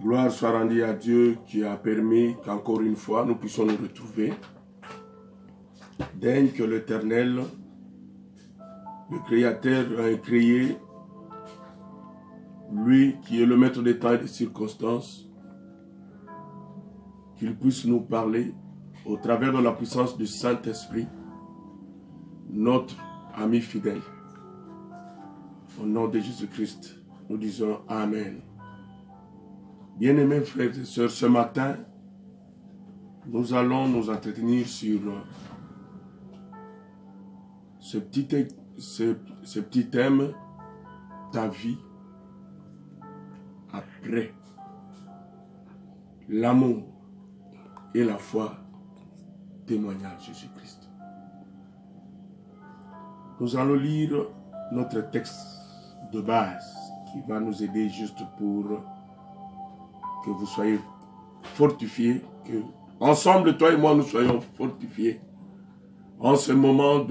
Gloire soit rendue à Dieu qui a permis qu'encore une fois nous puissions nous retrouver. Daigne que l'Éternel, le Créateur, a créé, lui qui est le maître des temps et des circonstances, qu'il puisse nous parler au travers de la puissance du Saint-Esprit, notre ami fidèle. Au nom de Jésus-Christ, nous disons Amen. Bien-aimés frères et sœurs, ce matin, nous allons nous entretenir sur ce petit thème, ta vie après l'amour et la foi, témoignage Jésus-Christ. Nous allons lire notre texte de base qui va nous aider juste pour que vous soyez fortifiés, que ensemble, toi et moi, nous soyons fortifiés en ce moment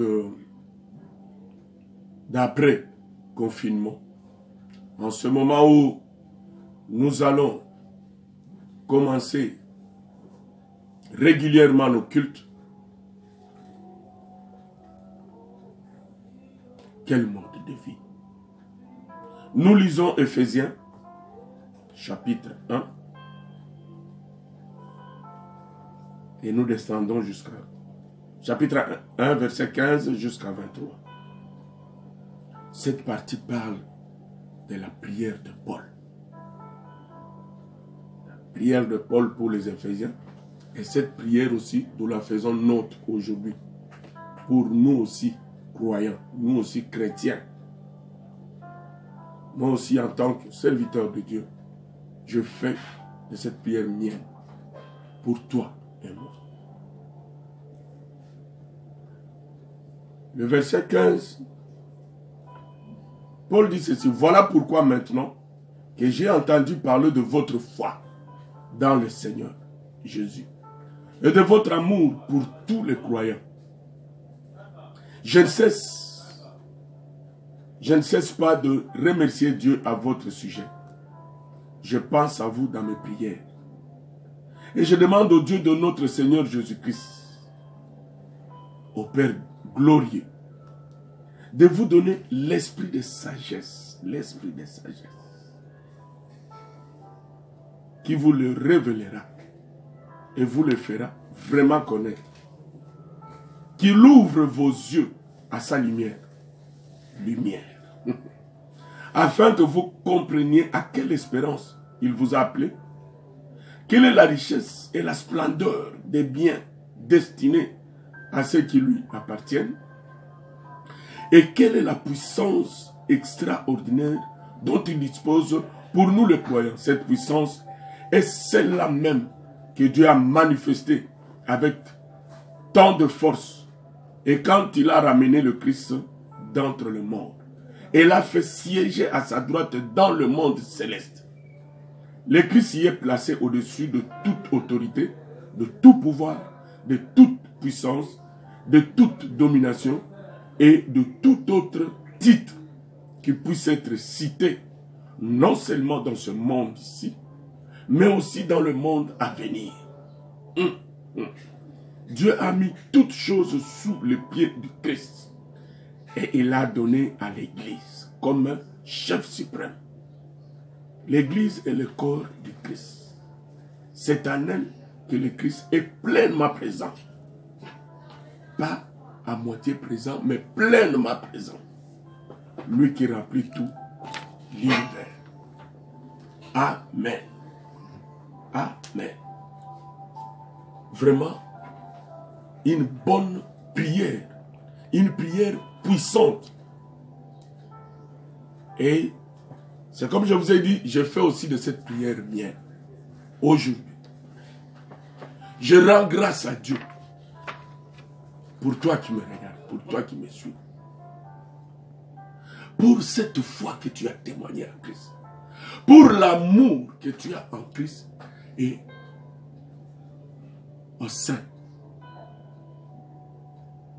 d'après-confinement, en ce moment où nous allons commencer régulièrement nos cultes. Quel mode de vie! Nous lisons Éphésiens, chapitre 1, et nous descendons jusqu'à chapitre 1, verset 15 jusqu'à 23. Cette partie parle de la prière de Paul. La prière de Paul pour les Éphésiens. Et cette prière aussi, nous la faisons nôtre aujourd'hui. Pour nous aussi, croyants, nous aussi, chrétiens. Moi aussi, en tant que serviteur de Dieu, je fais de cette prière mienne. Pour toi et moi. Le verset 15, Paul dit ceci. Voilà pourquoi maintenant que j'ai entendu parler de votre foi dans le Seigneur Jésus et de votre amour pour tous les croyants. Je ne cesse pas de remercier Dieu à votre sujet. Je pense à vous dans mes prières. Et je demande au Dieu de notre Seigneur Jésus-Christ, au Père glorieux, de vous donner l'esprit de sagesse, qui vous le révélera et vous le fera vraiment connaître. Qu'il ouvre vos yeux à sa lumière, afin que vous compreniez à quelle espérance il vous a appelé, quelle est la richesse et la splendeur des biens destinés à ceux qui lui appartiennent, et quelle est la puissance extraordinaire dont il dispose pour nous les croyants. Cette puissance est celle-là même que Dieu a manifestée avec tant de force, et quand il a ramené le Christ d'entre les morts, et l'a fait siéger à sa droite dans le monde céleste. Le Christ y est placé au-dessus de toute autorité, de tout pouvoir, de toute puissance, de toute domination et de tout autre titre qui puisse être cité, non seulement dans ce monde-ci, mais aussi dans le monde à venir. Dieu a mis toutes choses sous les pieds du Christ et il l'a donné à l'Église comme chef suprême. L'Église est le corps du Christ. C'est en elle que le Christ est pleinement présent. Pas à moitié présent, mais pleinement présent. Lui qui remplit tout l'univers. Amen. Amen. Vraiment, une bonne prière. Une prière puissante. Et c'est comme je vous ai dit, je fais aussi de cette prière mienne. Aujourd'hui. Je rends grâce à Dieu. Pour toi qui me regardes, pour toi qui me suis. Pour cette foi que tu as témoigné en Christ. Pour l'amour que tu as en Christ et au sein.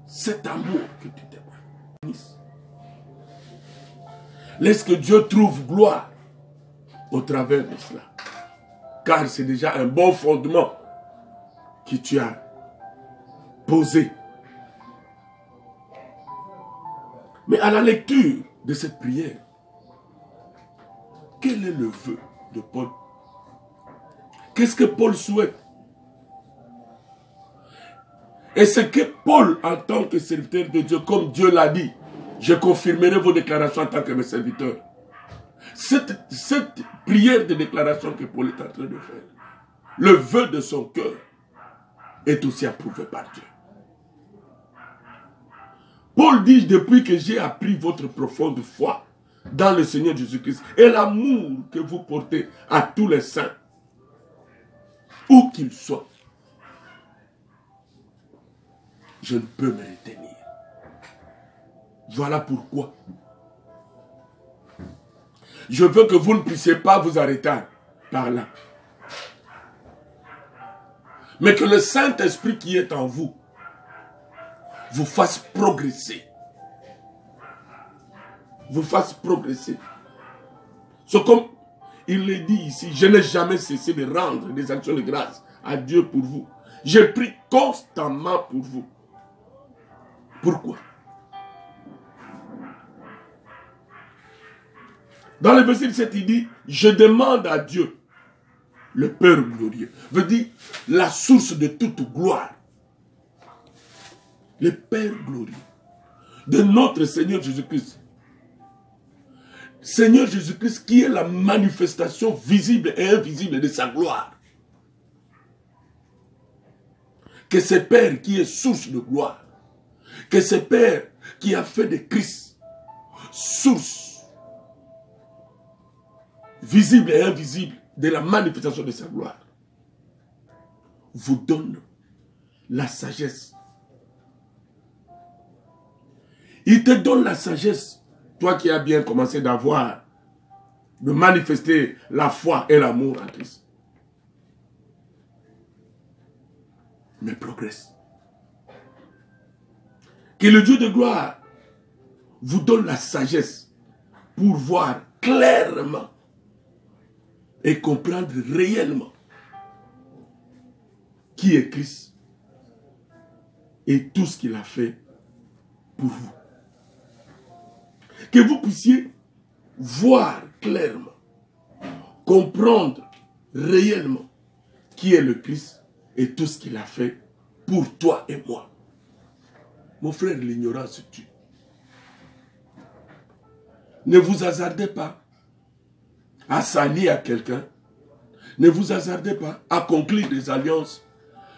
Cet amour que tu témoignes. Laisse que Dieu trouve gloire au travers de cela. car c'est déjà un bon fondement que tu as posé. Mais à la lecture de cette prière, quel est le vœu de Paul? Qu'est-ce que Paul souhaite? Et ce que Paul, en tant que serviteur de Dieu, comme Dieu l'a dit, je confirmerai vos déclarations en tant que mes serviteurs. Cette prière de déclaration que Paul est en train de faire, le vœu de son cœur, est aussi approuvé par Dieu. Paul dit, depuis que j'ai appris votre profonde foi dans le Seigneur Jésus-Christ et l'amour que vous portez à tous les saints, où qu'ils soient, je ne peux me retenir. Voilà pourquoi je veux que vous ne puissiez pas vous arrêter par là. Mais que le Saint-Esprit qui est en vous vous fasse progresser. Vous fasse progresser. C'est comme il le dit ici, je n'ai jamais cessé de rendre des actions de grâce à Dieu pour vous. Je prie constamment pour vous. Pourquoi? Dans le verset 17, il dit, je demande à Dieu, le Père glorieux, veut dire la source de toute gloire. Le Père glorieux de notre Seigneur Jésus-Christ. Seigneur Jésus-Christ qui est la manifestation visible et invisible de sa gloire. Que ce Père qui est source de gloire, que ce Père qui a fait de Christ source visible et invisible de la manifestation de sa gloire, vous donne la sagesse. Il te donne la sagesse, toi qui as bien commencé d'avoir, de manifester la foi et l'amour en Christ. Mais progresse. Que le Dieu de gloire vous donne la sagesse pour voir clairement et comprendre réellement qui est Christ et tout ce qu'il a fait pour vous. Que vous puissiez voir clairement, comprendre réellement qui est le Christ et tout ce qu'il a fait pour toi et moi. Mon frère, l'ignorance tue. Ne vous hasardez pas à s'allier à quelqu'un. Ne vous hasardez pas à conclure des alliances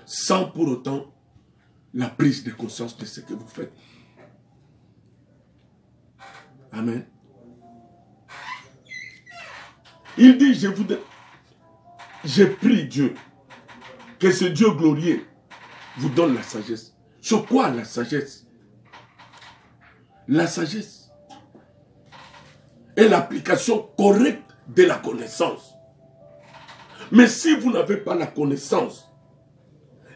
sans pour autant la prise de conscience de ce que vous faites. Amen. Il dit, je prie Dieu, que ce Dieu glorieux vous donne la sagesse. Sur quoi la sagesse? La sagesse est l'application correcte de la connaissance. Mais si vous n'avez pas la connaissance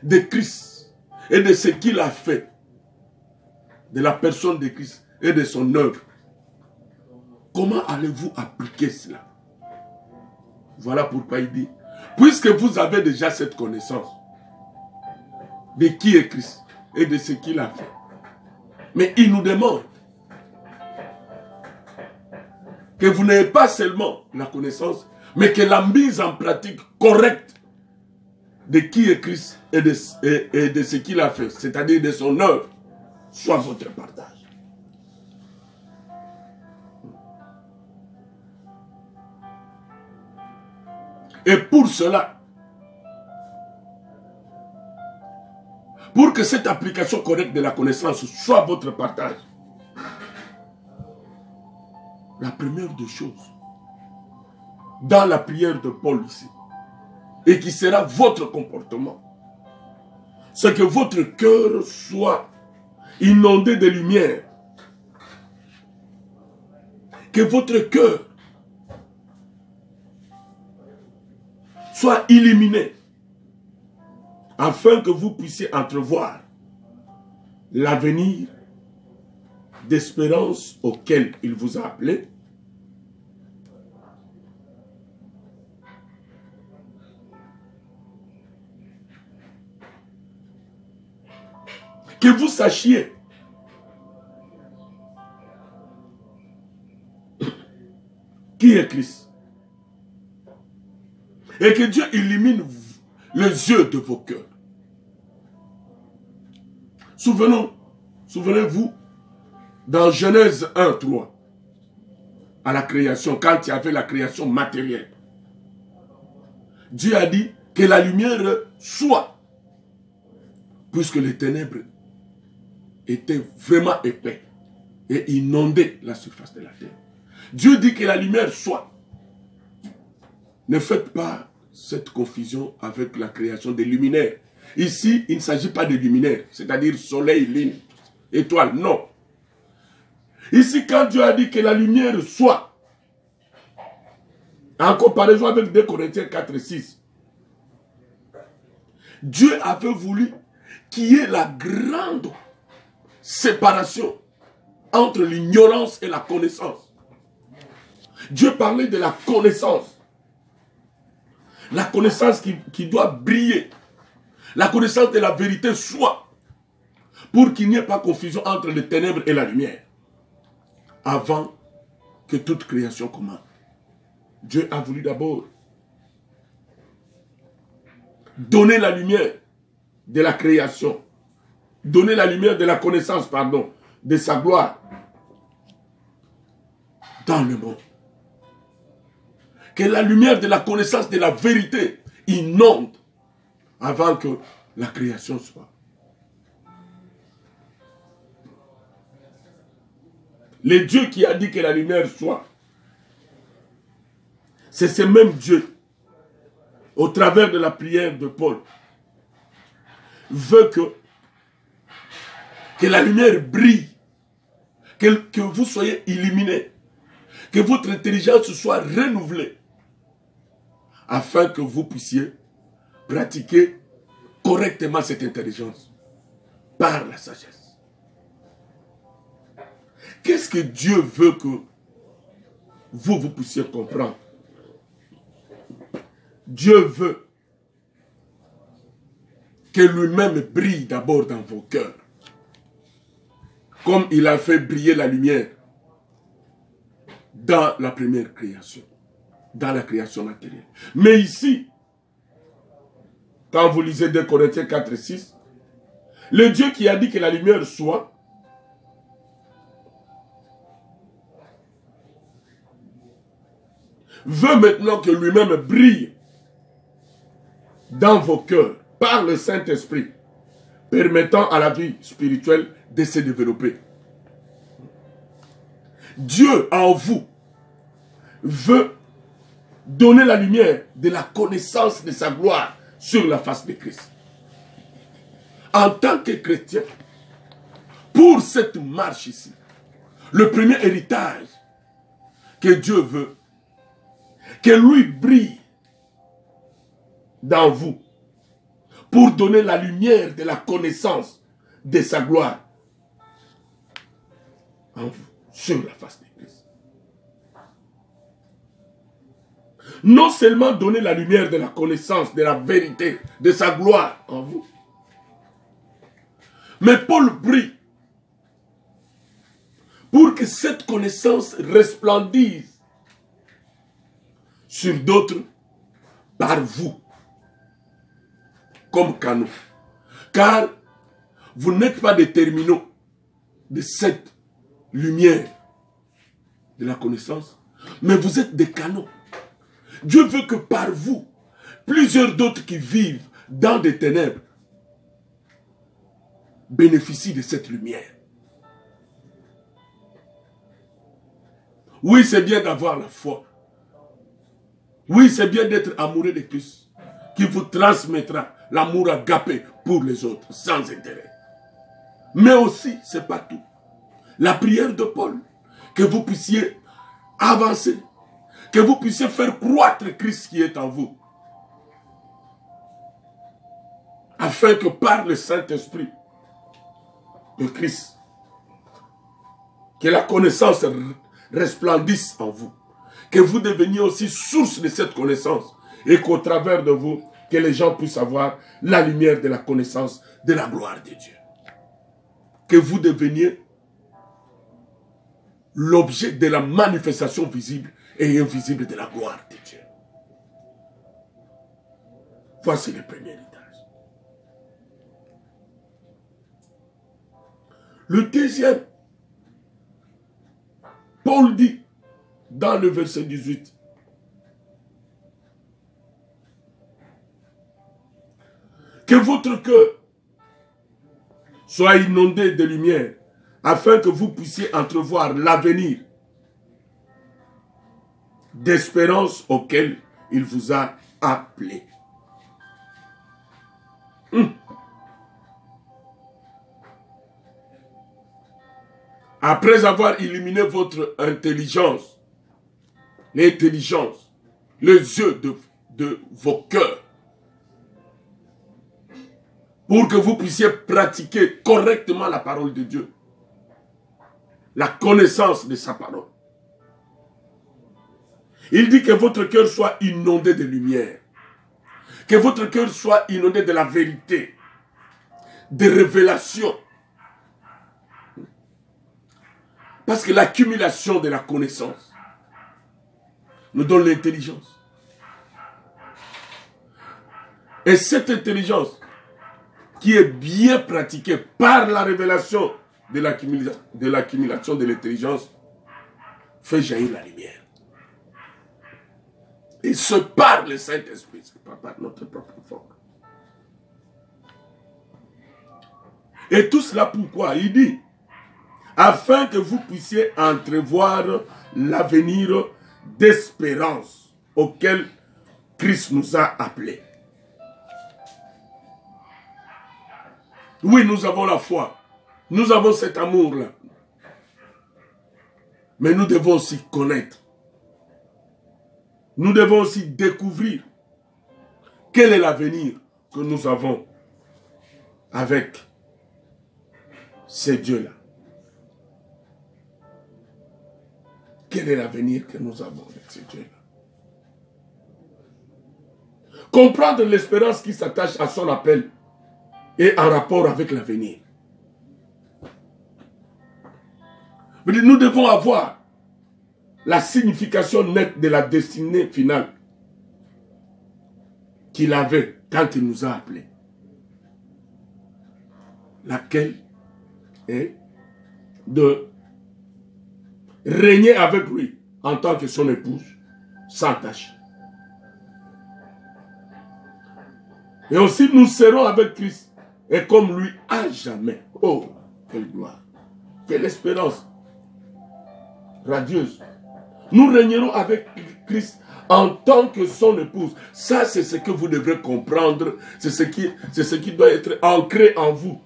de Christ et de ce qu'il a fait, de la personne de Christ et de son œuvre, comment allez-vous appliquer cela? Voilà pourquoi il dit, puisque vous avez déjà cette connaissance de qui est Christ et de ce qu'il a fait, mais il nous demande que vous n'ayez pas seulement la connaissance, mais que la mise en pratique correcte de qui est Christ et de ce qu'il a fait, c'est-à-dire de son œuvre, soit votre partage. Et pour cela, pour que cette application correcte de la connaissance soit votre partage, la première des choses, dans la prière de Paul ici, et qui sera votre comportement, c'est que votre cœur soit inondé de lumière, que votre cœur soit illuminé, afin que vous puissiez entrevoir l'avenir d'espérance auquel il vous a appelé, Que vous sachiez qui est Christ. Et que Dieu illumine les yeux de vos cœurs. Souvenez-vous, dans Genèse 1, 3, à la création, quand il y avait la création matérielle, Dieu a dit que la lumière soit, puisque les ténèbres étaient vraiment épais et inondaient la surface de la terre. Dieu dit que la lumière soit. Ne faites pas cette confusion avec la création des luminaires. Ici, il ne s'agit pas de luminaires, c'est-à-dire soleil, lune, étoile, non. Ici, quand Dieu a dit que la lumière soit, en comparaison avec 2 Corinthiens 4 et 6, Dieu avait voulu qu'il y ait la grande séparation entre l'ignorance et la connaissance. Dieu parlait de la connaissance. La connaissance qui doit briller. La connaissance de la vérité soit. Pour qu'il n'y ait pas confusion entre les ténèbres et la lumière. Avant que toute création commence. Dieu a voulu d'abord donner la lumière de la création. Donner la lumière de la connaissance, pardon, de sa gloire dans le monde. Que la lumière de la connaissance de la vérité inonde avant que la création soit. Le Dieu qui a dit que la lumière soit, c'est ce même Dieu, au travers de la prière de Paul, veut que la lumière brille, que vous soyez illuminés, que votre intelligence soit renouvelée, afin que vous puissiez pratiquer correctement cette intelligence par la sagesse. Qu'est-ce que Dieu veut que vous puissiez comprendre? Dieu veut que lui-même brille d'abord dans vos cœurs, comme il a fait briller la lumière dans la première création, dans la création matérielle. Mais ici, quand vous lisez 2 Corinthiens 4 et 6, le Dieu qui a dit que la lumière soit, veut maintenant que lui-même brille dans vos cœurs par le Saint-Esprit, permettant à la vie spirituelle de se développer. Dieu en vous veut donner la lumière de la connaissance de sa gloire sur la face de Christ. En tant que chrétien, pour cette marche ici, le premier héritage que Dieu veut, que lui brille dans vous, pour donner la lumière de la connaissance de sa gloire en vous, sur la face de Christ. Non seulement donner la lumière de la connaissance, de la vérité, de sa gloire en vous, mais Paul prie pour que cette connaissance resplendisse sur d'autres par vous, comme canaux. Car vous n'êtes pas des terminaux de cette lumière de la connaissance, mais vous êtes des canaux. Dieu veut que par vous, plusieurs d'autres qui vivent dans des ténèbres bénéficient de cette lumière. Oui, c'est bien d'avoir la foi. Oui, c'est bien d'être amoureux de Christ, qui vous transmettra l'amour agapé pour les autres, sans intérêt. Mais aussi, ce n'est pas tout. La prière de Paul, que vous puissiez avancer, que vous puissiez faire croître Christ qui est en vous, afin que par le Saint-Esprit de Christ, que la connaissance resplendisse en vous, que vous deveniez aussi source de cette connaissance, et qu'au travers de vous, que les gens puissent avoir la lumière de la connaissance de la gloire de Dieu. que vous deveniez l'objet de la manifestation visible et invisible de la gloire de Dieu. Voici le premier étage. Le deuxième, Paul dit dans le verset 18, que votre cœur soit inondé de lumière, afin que vous puissiez entrevoir l'avenir d'espérance auquel il vous a appelé. Après avoir illuminé votre intelligence, l'intelligence, les yeux de vos cœurs, pour que vous puissiez pratiquer correctement la parole de Dieu, la connaissance de sa parole. Il dit que votre cœur soit inondé de lumière, que votre cœur soit inondé de la vérité, de révélation. Parce que l'accumulation de la connaissance nous donne l'intelligence. Et cette intelligence qui est bien pratiquée par la révélation de l'accumulation de l'intelligence fait jaillir la lumière. Et ce par le Saint-Esprit, ce n'est pas par notre propre force. Et tout cela pourquoi? Il dit, afin que vous puissiez entrevoir l'avenir d'espérance auquel Christ nous a appelés. Oui, nous avons la foi. Nous avons cet amour-là. Mais nous devons aussi connaître. Nous devons aussi découvrir quel est l'avenir que nous avons avec ces dieux-là. Quel est l'avenir que nous avons avec ces dieux-là? Comprendre l'espérance qui s'attache à son appel et en rapport avec l'avenir. Nous devons avoir la signification nette de la destinée finale qu'il avait quand il nous a appelés. Laquelle est de régner avec lui en tant que son épouse, sans tâche. Et aussi nous serons avec Christ, et comme lui à jamais. Oh, quelle gloire, quelle espérance radieuse. Nous régnerons avec Christ en tant que son épouse. Ça, c'est ce que vous devrez comprendre. C'est ce qui doit être ancré en vous.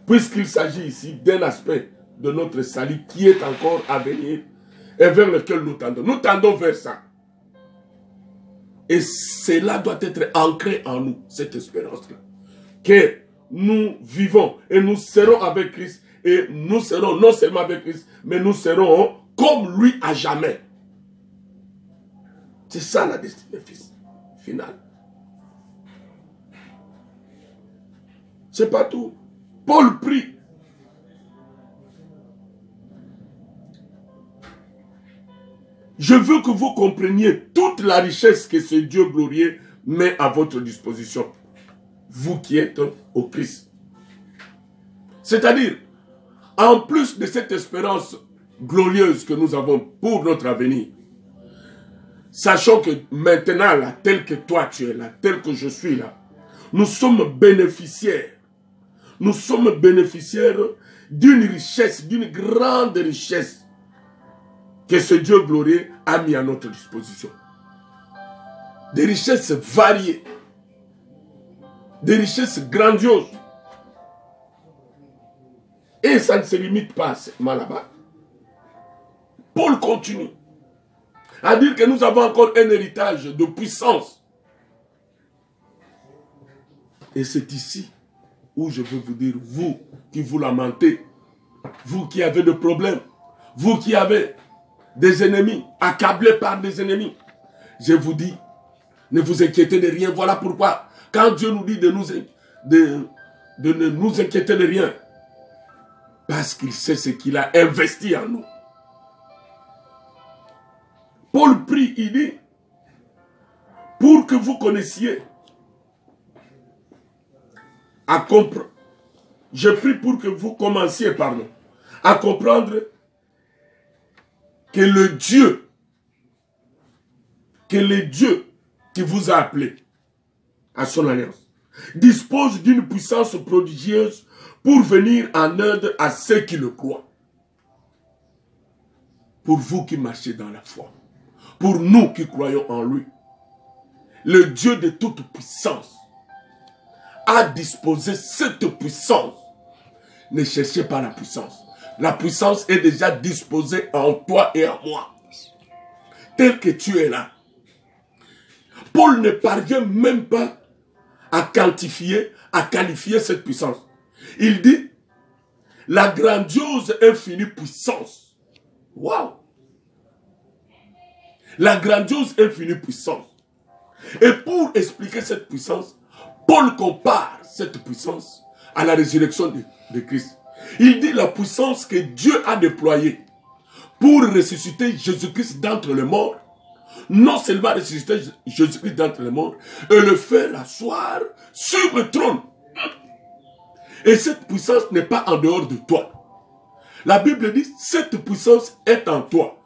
Puisqu'il s'agit ici d'un aspect de notre salut qui est encore à venir et vers lequel nous tendons. Nous tendons vers ça. Et cela doit être ancré en nous, cette espérance-là. Que nous vivons et nous serons avec Christ. Et nous serons non seulement avec Christ, mais nous serons comme lui à jamais. C'est ça la destinée finale. C'est pas tout. Paul prie. Je veux que vous compreniez toute la richesse que ce Dieu glorieux met à votre disposition. Vous qui êtes au Christ. C'est-à-dire, en plus de cette espérance glorieuse que nous avons pour notre avenir, sachant que maintenant, là, tel que toi tu es là, tel que je suis là, nous sommes bénéficiaires. Nous sommes bénéficiaires d'une richesse, d'une grande richesse que ce Dieu glorieux a mis à notre disposition. Des richesses variées, des richesses grandioses. Et ça ne se limite pas seulement là-bas. Paul continue à dire que nous avons encore un héritage de puissance. Et c'est ici où je veux vous dire, vous qui vous lamentez, vous qui avez des problèmes, vous qui avez des ennemis, accablés par des ennemis, je vous dis, ne vous inquiétez de rien. Voilà pourquoi, quand Dieu nous dit de de ne nous inquiéter de rien. Parce qu'il sait ce qu'il a investi en nous. Paul prie, il dit, pour que vous connaissiez à comprendre. Je prie pour que vous commenciez, à comprendre que le Dieu qui vous a appelé à son alliance dispose d'une puissance prodigieuse pour venir en aide à ceux qui le croient. Pour vous qui marchez dans la foi, pour nous qui croyons en lui, le Dieu de toute puissance a disposé cette puissance. Ne cherchez pas la puissance. La puissance est déjà disposée en toi et en moi. Tel que tu es là. Paul ne parvient même pas à quantifier, à qualifier cette puissance. Il dit, la grandiose infinie puissance. Waouh! La grandiose infinie puissance. Et pour expliquer cette puissance, Paul compare cette puissance à la résurrection de Christ. Il dit la puissance que Dieu a déployée pour ressusciter Jésus-Christ d'entre les morts. Non seulement ressusciter Jésus-Christ d'entre les morts, et le faire asseoir sur le trône. Et cette puissance n'est pas en dehors de toi. La Bible dit, cette puissance est en toi.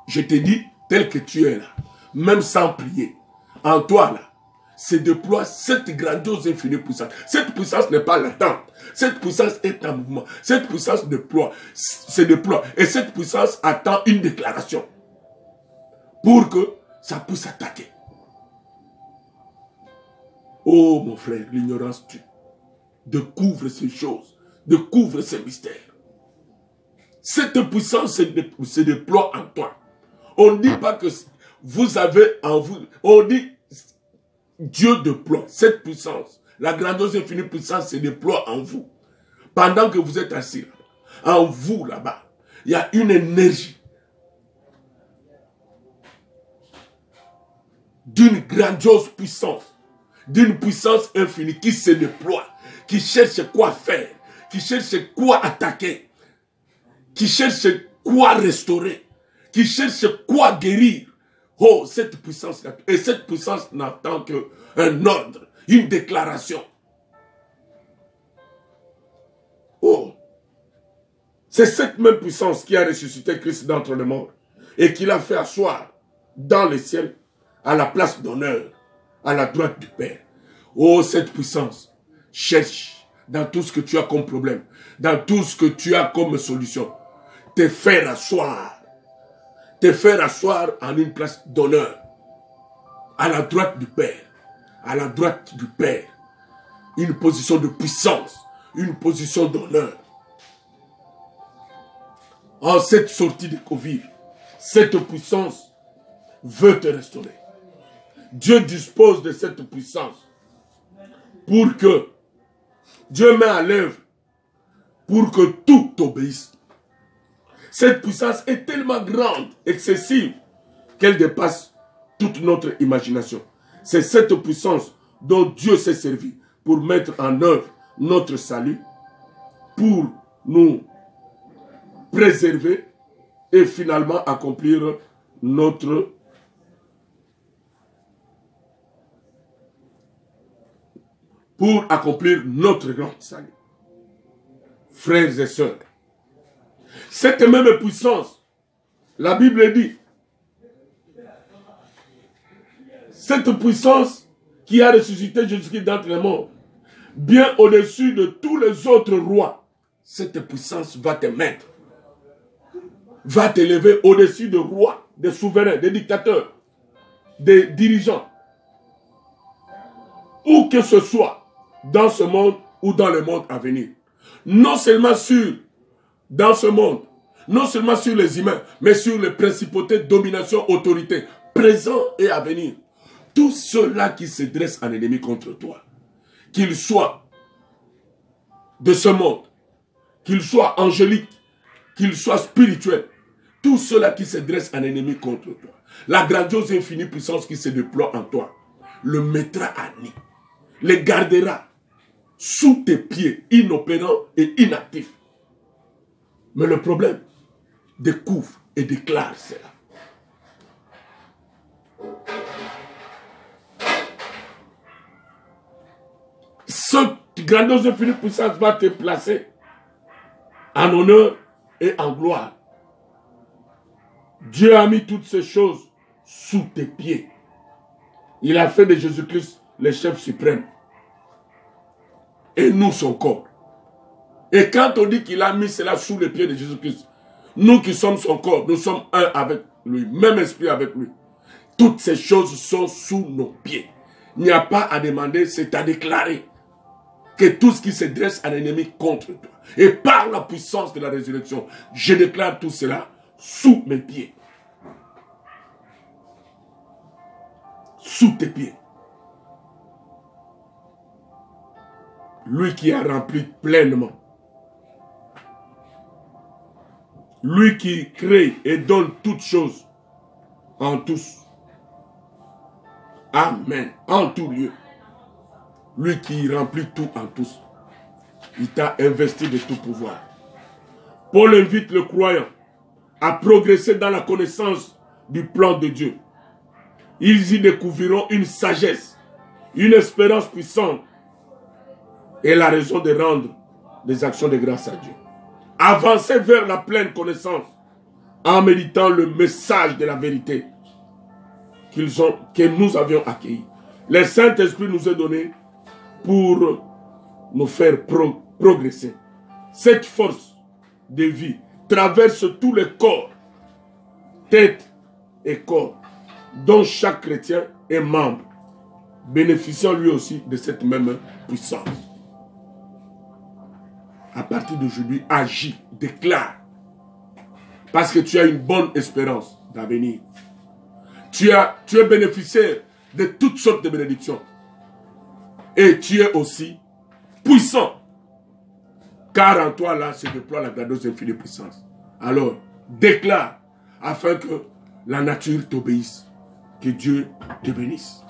Je te dis, tel que tu es là, même sans prier, en toi là, se déploie cette grandiose infinie puissance. Cette puissance n'est pas latente. Cette puissance est en mouvement. Cette puissance se déploie. Et cette puissance attend une déclaration pour que ça puisse attaquer. Oh mon frère, l'ignorance tue. Découvre ces choses. Découvre ces mystères. Cette puissance se déploie en toi. On ne dit pas que vous avez en vous. On dit Dieu déploie cette puissance. La grandiose infinie puissance se déploie en vous. Pendant que vous êtes assis là, en vous là-bas, il y a une énergie d'une grandiose puissance, d'une puissance infinie qui se déploie, qui cherche quoi faire, qui cherche quoi attaquer, qui cherche quoi restaurer, qui cherche quoi guérir. Oh, cette puissance-là. Et cette puissance n'attend qu'un ordre, une déclaration. Oh, c'est cette même puissance qui a ressuscité Christ d'entre les morts et qui l'a fait asseoir dans le ciel à la place d'honneur, à la droite du Père. Oh, cette puissance cherche dans tout ce que tu as comme problème, dans tout ce que tu as comme solution, te faire asseoir en une place d'honneur, à la droite du Père, à la droite du Père, une position de puissance, une position d'honneur. En cette sortie de Covid, cette puissance veut te restaurer. Dieu dispose de cette puissance pour que Dieu met à l'œuvre pour que tout obéisse. Cette puissance est tellement grande, excessive, qu'elle dépasse toute notre imagination. C'est cette puissance dont Dieu s'est servi pour mettre en œuvre notre salut, pour nous préserver et finalement accomplir notre grand salut. Frères et sœurs, cette même puissance, la Bible dit, cette puissance qui a ressuscité Jésus-Christ d'entre les morts, bien au-dessus de tous les autres rois, cette puissance va te mettre, va t'élever au-dessus de rois, des souverains, des dictateurs, des dirigeants, où que ce soit, dans ce monde ou dans le monde à venir. Non seulement dans ce monde, non seulement sur les humains, mais sur les principautés, domination, autorité, présent et à venir. Tous ceux-là qui se dressent en ennemi contre toi, qu'ils soient de ce monde, qu'ils soient angéliques, qu'ils soient spirituels, tous ceux-là qui se dressent en ennemi contre toi, la grandiose infinie puissance qui se déploie en toi, le mettra à nu, les gardera sous tes pieds, inopérant et inactif. Mais le problème, découvre et déclare cela. Cette grandiose infinie puissance va te placer en honneur et en gloire. Dieu a mis toutes ces choses sous tes pieds. Il a fait de Jésus-Christ le chef suprême. Et nous, son corps. Et quand on dit qu'il a mis cela sous les pieds de Jésus-Christ, nous qui sommes son corps, nous sommes un avec lui, même esprit avec lui. Toutes ces choses sont sous nos pieds. Il n'y a pas à demander, c'est à déclarer que tout ce qui se dresse à l'ennemi contre toi. Et par la puissance de la résurrection, je déclare tout cela sous mes pieds. Sous tes pieds. Lui qui a rempli pleinement. Lui qui crée et donne toutes choses en tous. Amen. En tout lieu. Lui qui remplit tout en tous. Il t'a investi de tout pouvoir. Paul invite le croyant à progresser dans la connaissance du plan de Dieu. Ils y découvriront une sagesse, une espérance puissante et la raison de rendre des actions de grâce à Dieu. Avancer vers la pleine connaissance en méditant le message de la vérité que nous avions accueilli. Le Saint-Esprit nous est donné pour nous faire progresser. Cette force de vie traverse tous les corps, tête et corps, dont chaque chrétien est membre, bénéficiant lui aussi de cette même puissance. À partir d'aujourd'hui, agis, déclare, parce que tu as une bonne espérance d'avenir. Tu es bénéficiaire de toutes sortes de bénédictions. Et tu es aussi puissant. Car en toi, là, se déploie la grandiose infinie puissance. Alors, déclare, afin que la nature t'obéisse. Que Dieu te bénisse.